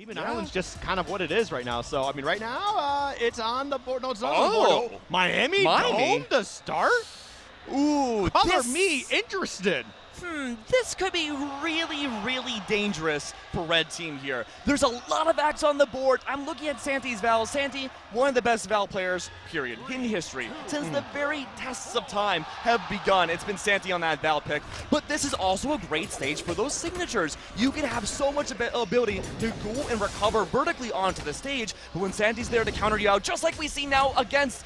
Even Island's just kind of what it is right now. So, I mean, right now, it's on the board. No, it's not on the board. Oh, Miami Dome to start? Ooh, Color me interested. This could be really, really dangerous for Red Team here. There's a lot of acts on the board. I'm looking at Santy's Val. Santy, one of the best Val players, period, in history. Since the very tests of time have begun, it's been Santy on that Val pick. But this is also a great stage for those signatures. You can have so much ability to go and recover vertically onto the stage, but when Santy's there to counter you out, just like we see now against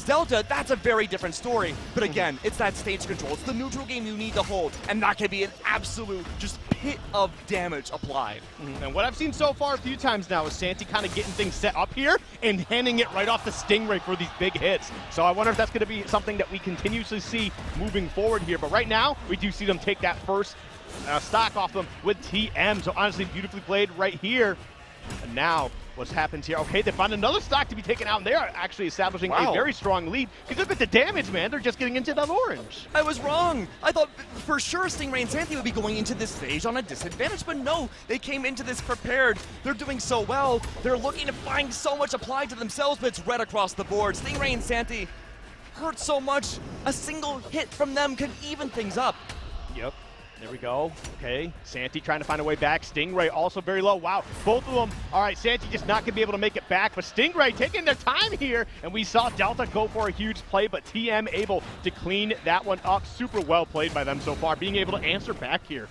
Delta, that's a very different story. But again, it's that stage control. It's the neutral game you need to hold. And that can be an absolute just pit of damage applied. And what I've seen so far a few times now is Santy kind of getting things set up here and handing it right off the Stingray for these big hits. So I wonder if that's going to be something that we continuously see moving forward here. But right now, we do see them take that first stock off them with TM. So honestly, beautifully played right here. And now, what's happened here? Okay, they found another stock to be taken out, and they are actually establishing a very strong lead. Because look at the damage, man. They're just getting into that orange. I was wrong. I thought for sure Stingray and Santy would be going into this stage on a disadvantage, but no, they came into this prepared. They're doing so well. They're looking to find so much applied to themselves, but it's red across the board. Stingray and Santy hurt so much. A single hit from them could even things up. Yep. There we go. Okay, Santy trying to find a way back. Stingray also very low. Wow, both of them. All right, Santy just not going to be able to make it back, but Stingray taking their time here, and we saw Delta go for a huge play, but TM able to clean that one up. Super well played by them so far, being able to answer back here.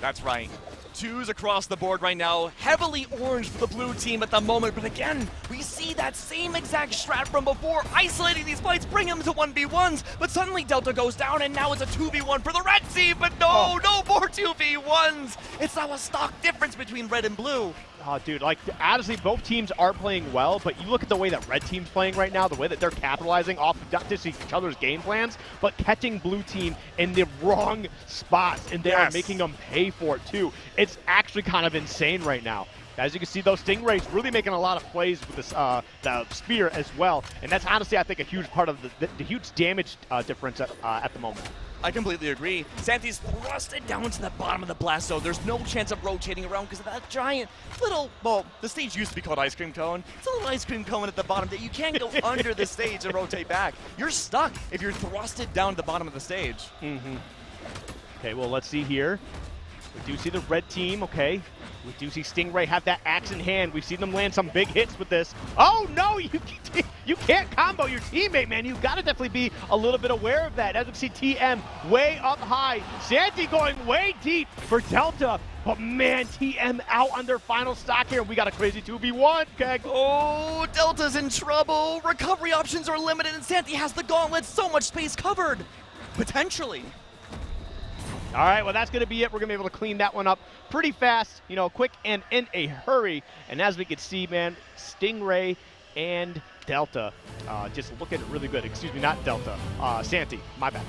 That's right. Twos across the board right now, heavily orange for the blue team at the moment, but again, we see that same exact strat from before, isolating these fights, bring them to 1v1s, but suddenly Delta goes down, and now it's a 2v1 for the red team, but no more 2v1s! It's now a stock difference between red and blue. Oh, dude, like, honestly, both teams are playing well, but you look at the way that Red Team's playing right now, the way that they're capitalizing off of not just each other's game plans, but catching Blue Team in the wrong spots, and they are making them pay for it, too. It's actually kind of insane right now. As you can see, those Stingrays really making a lot of plays with this, the Spear as well, and that's honestly, I think, a huge part of the huge damage difference at the moment. I completely agree. Santy's thrusted down to the bottom of the blast zone. There's no chance of rotating around because of that giant little, well, the stage used to be called Ice Cream Cone. It's a little ice cream cone at the bottom that you can't go under the stage and rotate back. You're stuck if you're thrusted down to the bottom of the stage. Okay, well, let's see here. We do see the red team, okay. We do see Stingray have that axe in hand. We've seen them land some big hits with this. Oh, no, you can't combo your teammate, man. You've got to definitely be a little bit aware of that. As we see TM way up high. Santy going way deep for Delta. But, man, TM out on their final stock here. We got a crazy 2v1, Keg. Oh, Delta's in trouble. Recovery options are limited, and Santy has the gauntlet. So much space covered. Potentially. All right, well, that's going to be it. We're going to be able to clean that one up pretty fast, you know, quick and in a hurry. And as we can see, man, Stingray and Delta just looking really good. Excuse me, not Delta. Santy, my bad.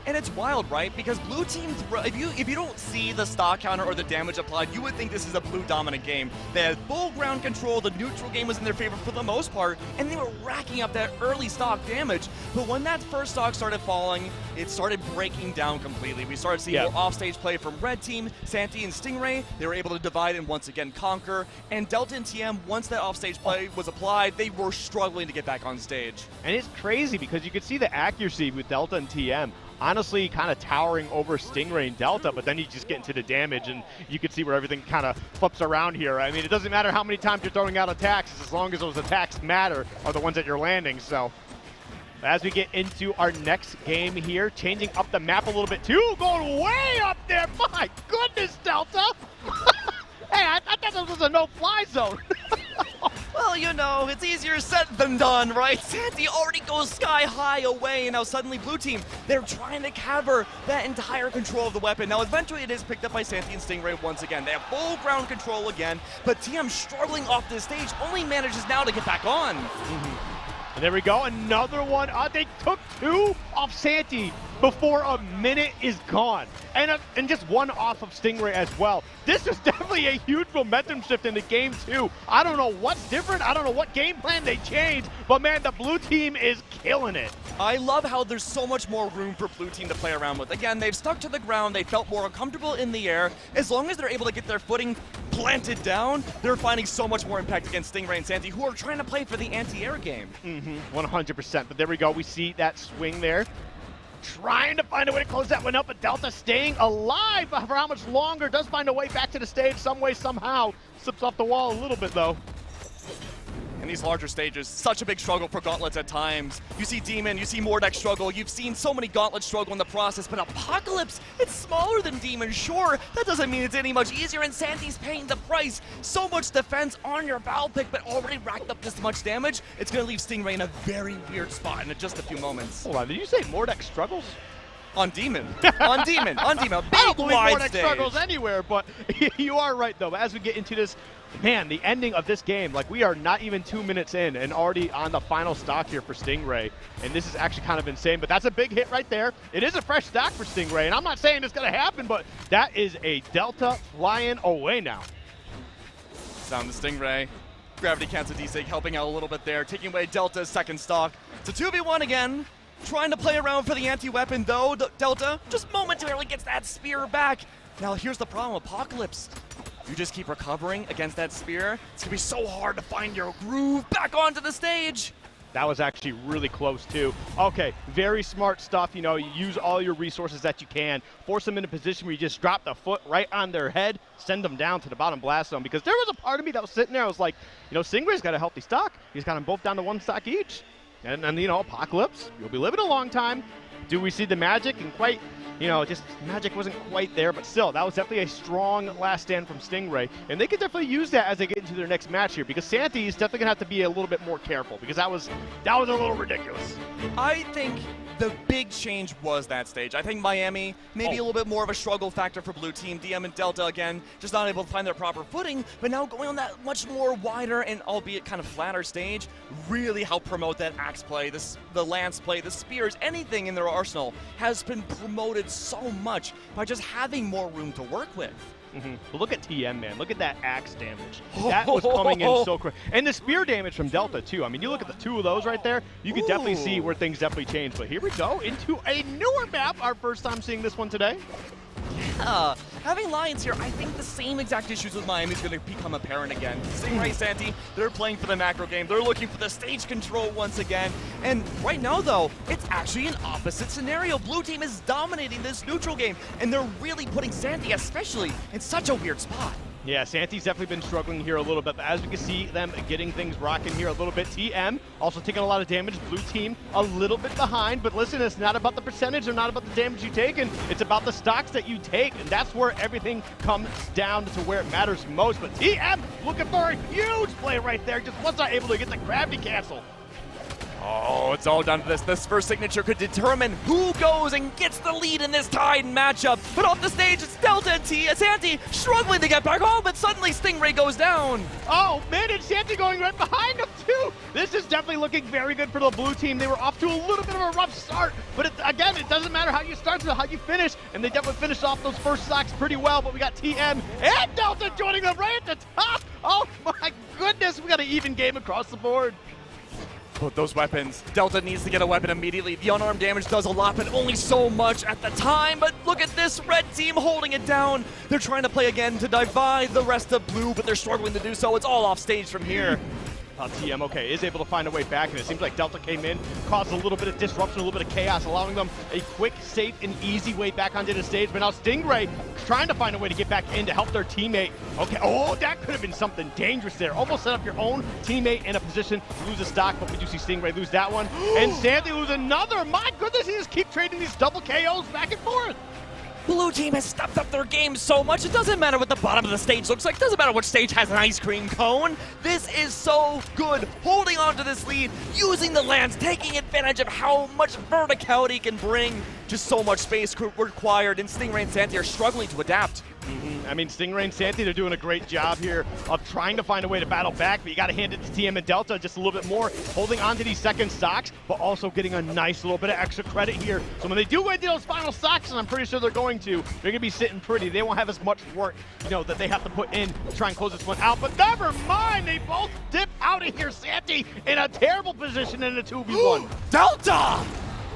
And it's wild, right? Because blue teams, if you don't see the stock counter or the damage applied, you would think this is a blue dominant game. They had full ground control, the neutral game was in their favor for the most part, and they were racking up that early stock damage. But when that first stock started falling, it started breaking down completely. We started seeing more offstage play from red team, Santy and Stingray. They were able to divide and once again conquer. And Delta and TM, once that offstage play was applied, they were struggling to get back on stage. And it's crazy because you could see the accuracy with Delta and TM. Honestly, kind of towering over Stingray and Delta, but then you just get into the damage, and you can see where everything kind of flips around here. I mean, it doesn't matter how many times you're throwing out attacks, as long as those attacks matter are the ones that you're landing. So, as we get into our next game here, changing up the map a little bit too, going way up there. My goodness, Delta! Hey, I thought this was a no-fly zone. Well, you know, it's easier said than done, right? Santy already goes sky high away, and now suddenly blue team, they're trying to cover that entire control of the weapon. Now, eventually it is picked up by Santy and Stingray once again. They have full ground control again, but TM struggling off this stage only manages now to get back on. And there we go, another one. They took two off Santy. before a minute is gone. And just one off of Stingray as well. This is definitely a huge momentum shift into game 2. I don't know what's different. I don't know what game plan they changed, but man, the blue team is killing it. I love how there's so much more room for blue team to play around with. Again, they've stuck to the ground. They felt more comfortable in the air. As long as they're able to get their footing planted down, they're finding so much more impact against Stingray and Santy, who are trying to play for the anti-air game. 100%. But there we go. We see that swing there. Trying to find a way to close that one up, but Delta staying alive for how much longer. Does find a way back to the stage some way, somehow. Slips off the wall a little bit, though. In these larger stages, such a big struggle for Gauntlets at times. You see Demon, you see Mordek struggle, you've seen so many Gauntlets struggle in the process, but Apocalypse, it's smaller than Demon, sure. That doesn't mean it's any much easier, and Santy's paying the price. So much defense on your Val pick, but already racked up this much damage. It's going to leave Stingray in a very weird spot in just a few moments. Hold on, did you say Mordek struggles? On Demon. On Demon. On Demon. I don't believe wide Mordek stage. struggles anywhere, but you are right, though. As we get into this, man, the ending of this game, like we are not even 2 minutes in and already on the final stock here for Stingray. And this is actually kind of insane, but that's a big hit right there. It is a fresh stock for Stingray, and I'm not saying it's going to happen, but that is a Delta flying away now. Down to Stingray. Gravity cancel D-Sig helping out a little bit there, taking away Delta's second stock. It's a 2v1 again. Trying to play around for the anti-weapon, though. Delta just momentarily gets that spear back. Now, here's the problem, Apocalypse. You just keep recovering against that spear. It's going to be so hard to find your groove back onto the stage. That was actually really close, too. Okay, very smart stuff. You know, you use all your resources that you can. Force them in a position where you just drop the foot right on their head, send them down to the bottom blast zone. Because there was a part of me that was sitting there, I was like, you know, Stingray's got a healthy stock. He's got them both down to 1 stock each. And you know, Apocalypse, you'll be living a long time. Do we see the magic? And quite, you know, just magic wasn't quite there, but still, that was definitely a strong last stand from Stingray. And they could definitely use that as they get into their next match here, because Santy is definitely going to have to be a little bit more careful, because that was a little ridiculous. I think the big change was that stage. I think Miami, maybe a little bit more of a struggle factor for blue team. DM and Delta, again, just not able to find their proper footing, but now going on that much more wider and albeit kind of flatter stage really helped promote that axe play, the lance play, the spears, anything in their arsenal has been promoted so much by just having more room to work with. But look at TM, man. Look at that axe damage. That was coming in so quick. And the spear damage from Delta, too. I mean, you look at the 2 of those right there, you can definitely see where things definitely changed. But here we go into a newer map. Our first time seeing this one today. Yeah, having Lions here, I think the same exact issues with Miami is going to become apparent again. Stingray, Santy, they're playing for the macro game. They're looking for the stage control once again. And right now, though, it's actually an opposite scenario. Blue team is dominating this neutral game, and they're really putting Santy, especially, in such a weird spot. Yeah, Santy's definitely been struggling here a little bit, but as we can see them getting things rocking here a little bit. TM also taking a lot of damage. Blue team a little bit behind, but listen, it's not about the percentage or not about the damage you take, and it's about the stocks that you take, and that's where everything comes down to where it matters most. But TM looking for a huge play right there, just was not able to get the gravity cancel. Oh, it's all down to this. This first signature could determine who goes and gets the lead in this tied matchup. But off the stage, it's Delta and Santy struggling to get back home, but suddenly Stingray goes down. Oh, man, and Santy going right behind him, too. This is definitely looking very good for the blue team. They were off to a little bit of a rough start, but again, it doesn't matter how you start, it's how you finish, and they definitely finished off those first stocks pretty well, but we got TM and Delta joining them right at the top. Oh, my goodness, we got an even game across the board. But those weapons, Delta needs to get a weapon immediately. The unarmed damage does a lot, but only so much at the time. But look at this red team holding it down. They're trying to play again to divide the rest of blue, but they're struggling to do so. It's all off stage from here. TM, okay, is able to find a way back, and it seems like Delta came in, caused a little bit of disruption, a little bit of chaos, allowing them a quick, safe, and easy way back onto the stage. But now Stingray trying to find a way to get back in to help their teammate. Okay, oh, that could have been something dangerous there. Almost set up your own teammate in a position to lose a stock, but we do see Stingray lose that one. And Santy lose another. My goodness, he just keep trading these double KOs back and forth. Blue team has stepped up their game so much, it doesn't matter what the bottom of the stage looks like, it doesn't matter which stage has an ice cream cone. This is so good, holding on to this lead, using the lance, taking advantage of how much verticality can bring. Just so much space required, and Stingray and Santy are struggling to adapt. I mean, Stingray and Santy, they're doing a great job here of trying to find a way to battle back, but you got to hand it to TM and Delta just a little bit more, holding on to these second stocks, but also getting a nice little bit of extra credit here. So when they do go into those final stocks, and I'm pretty sure they're going to, they're going to be sitting pretty. They won't have as much work, you know, that they have to put in to try and close this one out. But never mind, they both dip out of here. Santy in a terrible position in a 2v1. Delta!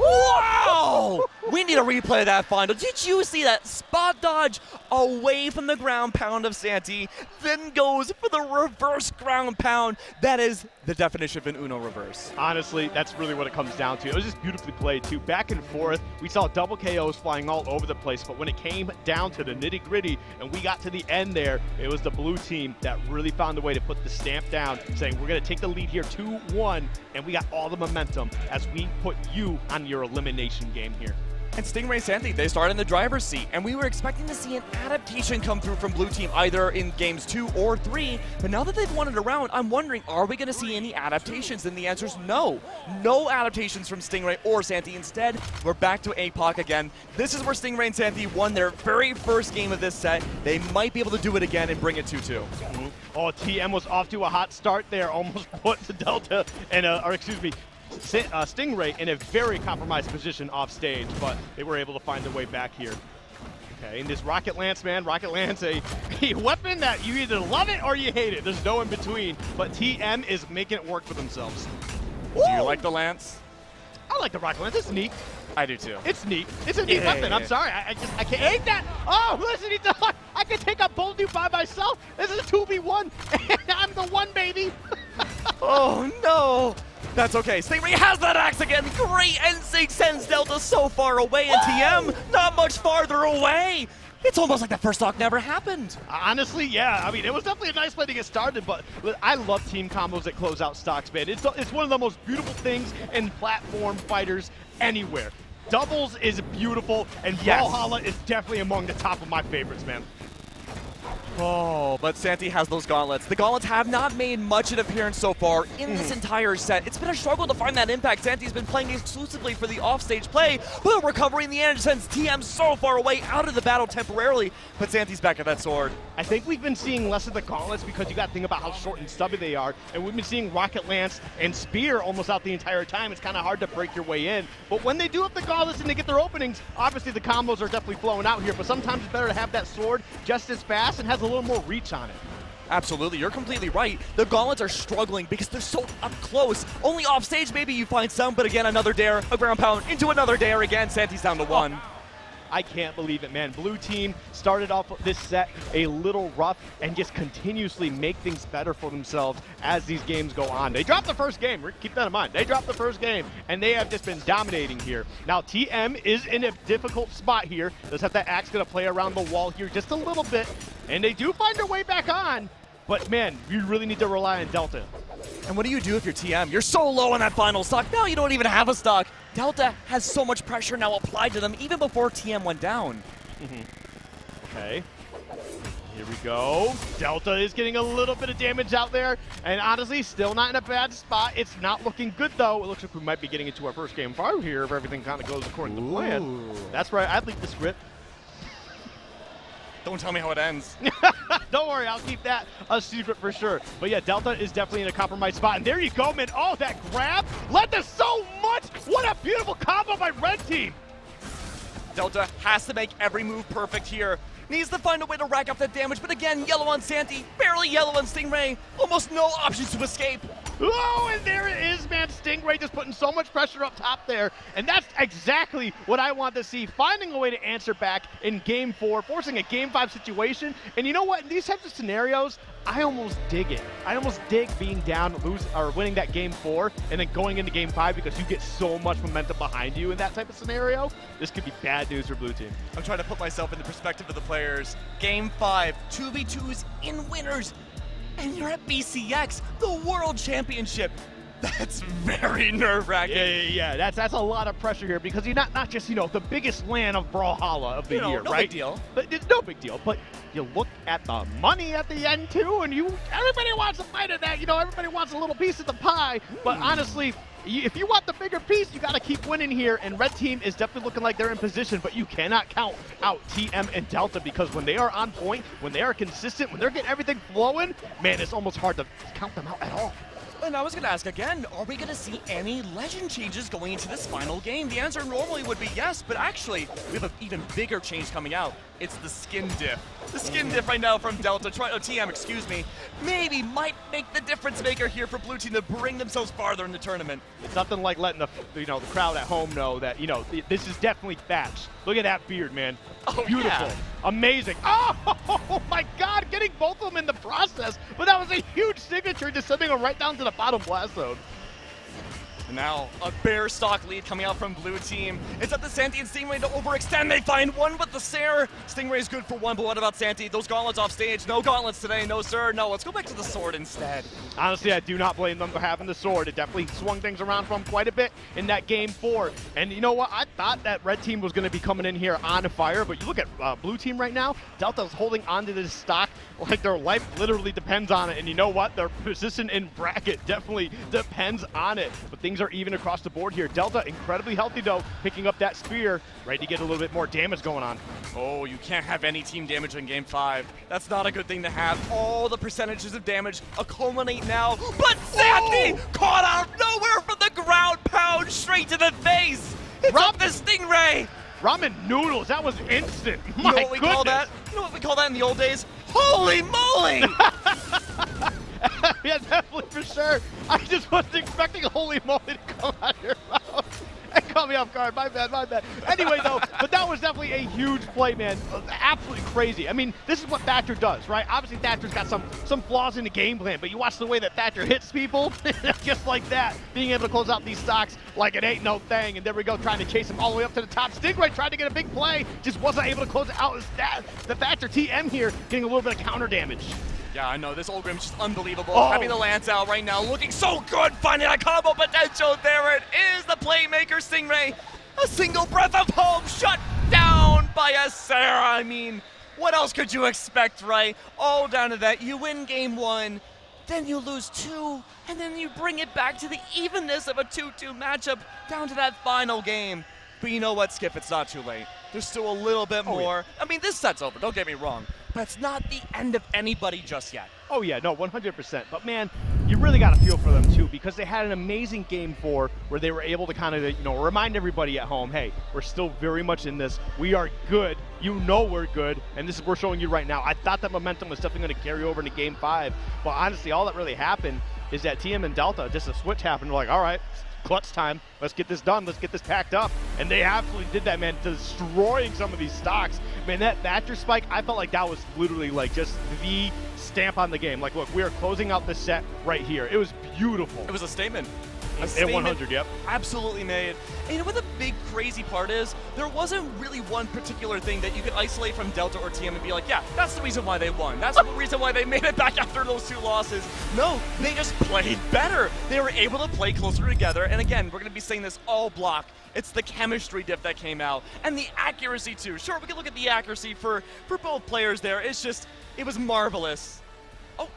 Wow! We need a replay of that final. Did you see that spot dodge away from the ground pound of Santy, then goes for the reverse ground pound? That is the definition of an Uno reverse. Honestly, that's really what it comes down to. It was just beautifully played, too. Back and forth, we saw double KOs flying all over the place, but when it came down to the nitty-gritty and we got to the end there, it was the blue team that really found a way to put the stamp down, saying we're going to take the lead here 2-1, and we got all the momentum as we put you on your elimination game here. And Stingray and Santy, they started in the driver's seat, and we were expecting to see an adaptation come through from Blue Team either in games 2 or 3, but now that they've won it around, I'm wondering, are we going to see any adaptations? And the answer is no. No adaptations from Stingray or Santy. Instead, we're back to APOC again. This is where Stingray and Santy won their very first game of this set. They might be able to do it again and bring it 2-2. Oh, TM was off to a hot start there, almost put to Delta, and, Stingray in a very compromised position off stage, but they were able to find their way back here. Okay, and this Rocket Lance, man, Rocket Lance, a weapon that you either love it or you hate it. There's no in between, but TM is making it work for themselves. Do you like the Lance? I like the Rocket Lance. It's neat. I do too. It's neat. It's a neat weapon. I'm sorry. I can't hate that. Oh, listen, I can take out both of you by myself. This is a 2v1, and I'm the one, baby. Oh, no. That's okay. Stingray has that axe again. Great NSYNC sends Delta so far away, and TM not much farther away. It's almost like that first stock never happened. Honestly, yeah. I mean, it was definitely a nice way to get started, but I love team combos that close out stocks, man. It's one of the most beautiful things in platform fighters anywhere. Doubles is beautiful, and Brawlhalla is definitely among the top of my favorites, man. Oh, but Santy has those gauntlets. The gauntlets have not made much of an appearance so far in this entire set. It's been a struggle to find that impact. Santy's been playing exclusively for the offstage play, but recovering the end sends TM so far away out of the battle temporarily, but Santy's back at that sword. I think we've been seeing less of the gauntlets because you got to think about how short and stubby they are, and we've been seeing Rocket Lance and Spear almost out the entire time. It's kind of hard to break your way in, but when they do have the gauntlets and they get their openings, obviously the combos are definitely flowing out here, but sometimes it's better to have that sword just as fast and has a little more reach on it. Absolutely, you're completely right. The gauntlets are struggling because they're so up close. Only off stage maybe you find some, but again, another dare, a ground pound, into another dare again. Santy's down to 1. I can't believe it, man. Blue team started off this set a little rough and just continuously make things better for themselves as these games go on. They dropped the first game. Keep that in mind. They dropped the first game, and they have just been dominating here. Now, TM is in a difficult spot here. Does have that axe going to play around the wall here just a little bit, and they do find their way back on. But, man, you really need to rely on Delta. And what do you do if you're TM? You're so low on that final stock. Now you don't even have a stock. Delta has so much pressure now applied to them even before TM went down. Okay. Here we go. Delta is getting a little bit of damage out there. And honestly, still not in a bad spot. It's not looking good, though. It looks like we might be getting into our first game 5 here if everything kind of goes according to plan. That's right. I'd leak the script. Don't tell me how it ends. Don't worry, I'll keep that a secret for sure. But yeah, Delta is definitely in a compromised spot. And there you go, man. Oh, that grab led to so much. What a beautiful combo by Red Team. Delta has to make every move perfect here. Needs to find a way to rack up that damage, but again, yellow on Santy, barely yellow on Stingray. Almost no options to escape. Oh, and there it is, man. Stingray just putting so much pressure up top there. And that's exactly what I want to see. Finding a way to answer back in Game 4, forcing a Game 5 situation. And you know what? In these types of scenarios, I almost dig it. I almost dig being down, winning that Game 4, and then going into Game 5 because you get so much momentum behind you in that type of scenario. This could be bad news for Blue Team. I'm trying to put myself in the perspective of the players. Game 5, 2v2s in winners. And you're at BCX, the World Championship. That's very nerve-wracking. Yeah. That's a lot of pressure here because you're not just, the biggest LAN of Brawlhalla of the year, no right? Big deal. But it's no big deal. But you look at the money at the end too, and everybody wants a bite of that. Everybody wants a little piece of the pie. But honestly, if you want the bigger piece, you got to keep winning here, and Red Team is definitely looking like they're in position, but you cannot count out TM and Delta, because when they are on point, when they are consistent, when they're getting everything flowing, man, it's almost hard to count them out at all. And I was going to ask again, are we going to see any legend changes going into this final game? The answer normally would be yes, but actually, we have an even bigger change coming out. It's the skin diff. The skin diff right now from Delta, TM, excuse me, maybe might make the difference maker here for Blue Team to bring themselves farther in the tournament. It's nothing like letting the crowd at home know that, this is definitely Thatch. Look at that beard, man. Oh, beautiful. Yeah. Amazing. Oh my God, getting both of them in the process, but that was a huge signature, just sending them right down to the bottom blast zone. And now a bare stock lead coming out from Blue Team. It's up to Santy and Stingray to overextend. They find one with the Sair. Stingray is good for one, but what about Santy? Those gauntlets off stage. No gauntlets today, no sir. No, let's go back to the sword instead. Honestly, I do not blame them for having the sword. It definitely swung things around for them quite a bit in that game 4. And you know what? I thought that Red Team was going to be coming in here on fire, but you look at Blue Team right now. Delta's holding onto this stock like their life literally depends on it. And you know what? Their position in bracket definitely depends on it. But things are even across the board here. Delta incredibly healthy though, picking up that spear, ready to get a little bit more damage going on. Oh, you can't have any team damage in game 5. That's not a good thing to have. All the percentages of damage accumulate now, but Santy caught out of nowhere from the ground pound straight to the face. It's up the Stingray. Ramen noodles, that was instant. You know what we call that? You know what we call that in the old days? Holy moly! Yeah, definitely, for sure. I just wasn't expecting a holy moly to come out of your mouth. It caught me off guard. My bad, my bad. Anyway, though, but that was definitely a huge play, man. Absolutely crazy. I mean, this is what Thatcher does, right? Obviously, Thatcher's got some flaws in the game plan, but you watch the way that Thatcher hits people, just like that, being able to close out these stocks like it ain't no thing. And there we go, trying to chase him all the way up to the top. Stingray tried to get a big play, just wasn't able to close it out. The Thatcher TM here getting a little bit of counter damage. Yeah, I know, this Ulgrim's just unbelievable. Having the Lance out right now, looking so good, finding a combo potential. There it is, the playmaker Stingray. A single breath of hope shut down by a Sarah. I mean, what else could you expect, right? All down to that, you win game 1, then you lose 2, and then you bring it back to the evenness of a 2-2 matchup down to that final game. But you know what, Skip, it's not too late. There's still a little bit more. Yeah. I mean, this set's over, don't get me wrong. But it's not the end of anybody just yet. Oh yeah, no, 100%. But man, you really got to feel for them too, because they had an amazing game 4 where they were able to kind of, remind everybody at home, hey, we're still very much in this. We are good. You know we're good, and this is we're showing you right now. I thought that momentum was definitely going to carry over into game 5, but honestly, all that really happened is that TM and Delta, just a switch happened. We're like, all right, clutch time. Let's get this done. Let's get this packed up. And they absolutely did that, man, destroying some of these stocks. Man, that Thatcher spike, I felt like that was literally like just the stamp on the game. Like, look, we are closing out this set right here. It was beautiful. It was a statement. At 100, yep. Absolutely made. And you know what the big crazy part is? There wasn't really one particular thing that you could isolate from Delta or TM and be like, yeah, that's the reason why they won. That's the reason why they made it back after those 2 losses. No, they just played better. They were able to play closer together. And again, we're going to be saying this all block. It's the chemistry diff that came out. And the accuracy too. Sure, we can look at the accuracy for both players there. It's just, it was marvelous. Oh,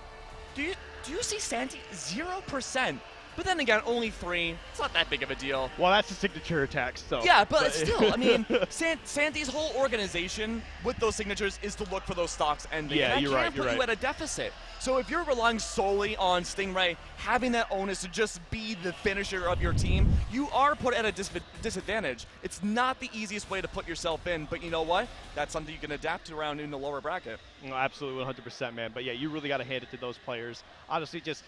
do you see Santy? 0%. But then again, only 3. It's not that big of a deal. Well, that's a signature attack, so. Yeah, but still, I mean, Santy's whole organization with those signatures is to look for those stocks ending. Yeah, you're right. That can't put you at a deficit. So if you're relying solely on Stingray having that onus to just be the finisher of your team, you are put at a disadvantage. It's not the easiest way to put yourself in, but you know what? That's something you can adapt to around in the lower bracket. No, absolutely, 100%, man. But yeah, you really got to hand it to those players. Honestly, just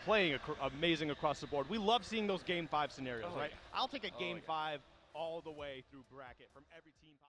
playing amazing across the board. We love seeing those game 5 scenarios, right? I'll take a game 5 all the way through bracket from every team possible.